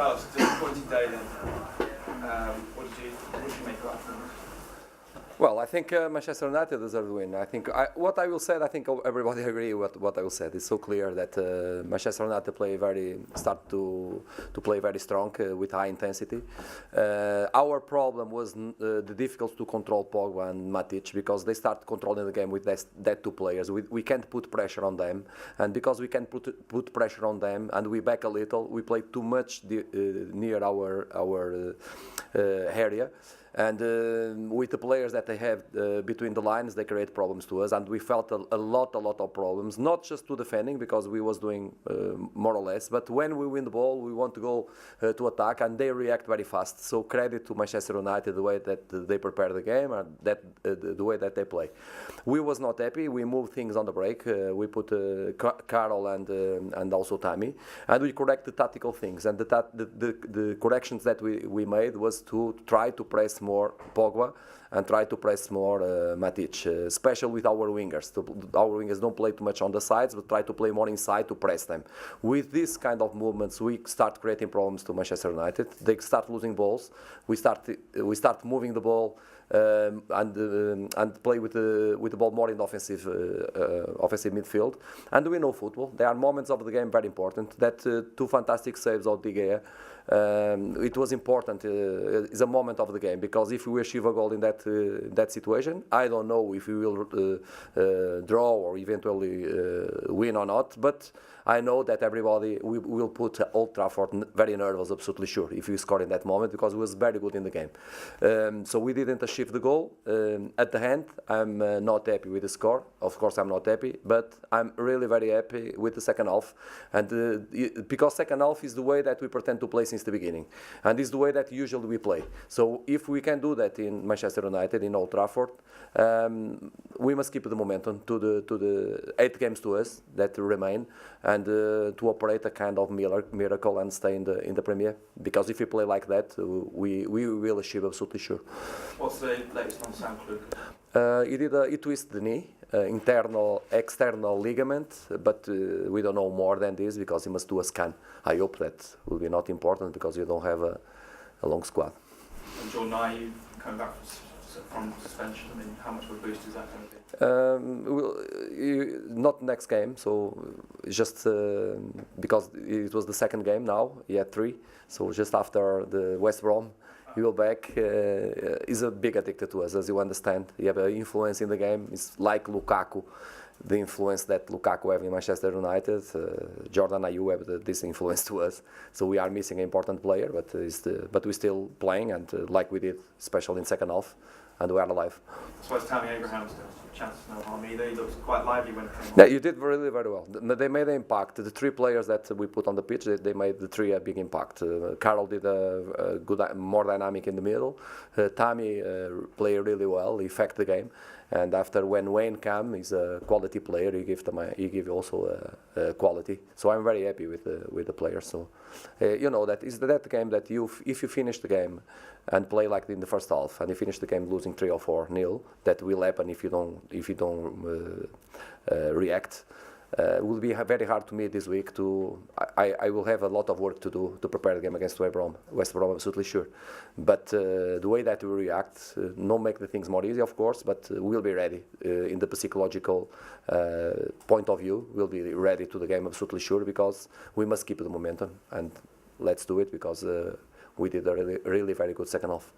Carlos, disappointing day then. What did you make of that performance? Well, I think Manchester United deserve the win. I think what I will say, I think everybody agree with what I will say. It's so clear that Manchester United start to play very strong with high intensity. Our problem was the difficulty to control Pogba and Matic because they start controlling the game with that two players. We can't put pressure on them, and because we can't put pressure on them, and we back a little, we play too much near our area. And with the players that they have between the lines, they create problems to us, and we felt a lot of problems, not just to defending because we was doing more or less, but when we win the ball, we want to go to attack, and they react very fast. So credit to Manchester United the way that they prepare the game and the way that they play. We was not happy. We moved things on the break. We put Carl and also Tammy, and we correct the tactical things. And the corrections that we made was to try to press more Pogba and try to press more Matic, especially with our wingers. Our wingers don't play too much on the sides, but try to play more inside to press them. With this kind of movements, we start creating problems to Manchester United. They start losing balls. We start moving the ball and play with the ball more in the offensive midfield. And we know football. There are moments of the game very important. That two fantastic saves of De Gea. It was important. It's a moment of the game because if we achieve a goal in that situation, I don't know if we will draw or eventually win or not. But I know that everybody will put Old Trafford very nervous, absolutely sure, if we score in that moment because it was very good in the game. So we didn't achieve the goal. At the end, I'm not happy with the score. Of course, I'm not happy, but I'm really very happy with the second half, and because second half is the way that we pretend to play since the beginning, and is the way that usually we play. So if we can do that in Manchester United in Old Trafford, we must keep the momentum to the 8 games to us that remain, and to operate a kind of miracle and stay in the Premier. Because if we play like that, we will achieve, absolutely sure. What's the latest on Sam Clucas? He twisted the knee, external ligament, but we don't know more than this because he must do a scan. I hope that will be not important because you don't have a long squad. And Jordan Ayew coming back from suspension, I mean, how much of a boost is that going to be? Not next game, so just because it was the second game now, he had 3, so just after the West Brom, he will back. He's a big addicted to us, as you understand. He have an influence in the game. It's like Lukaku, the influence that Lukaku have in Manchester United. Jordan Ayew have this influence to us. So we are missing an important player, but we're still playing, and like we did, especially in second half, and we are alive. I suppose Tammy Abraham still chances no harm either. He looks quite lively when it came on. Yeah, you did really very well. They made an impact. The 3 players that we put on the pitch, they made the 3 a big impact. Carl did a good, more dynamic in the middle. Tammy played really well. He affected the game. And after when Wayne came, he's a quality player. He gave also quality. So I'm very happy with the players. So you know that is that game that if you finish the game and play like in the first half and you finish the game losing 3 or 4-0, that will happen if you don't react. It will be very hard to me this week. I will have a lot of work to do to prepare the game against West Brom, absolutely sure. But the way that we react, not make the things more easy, of course, but we'll be ready in the psychological point of view. We'll be ready to the game, absolutely sure, because we must keep the momentum, and let's do it because we did a really very good second half.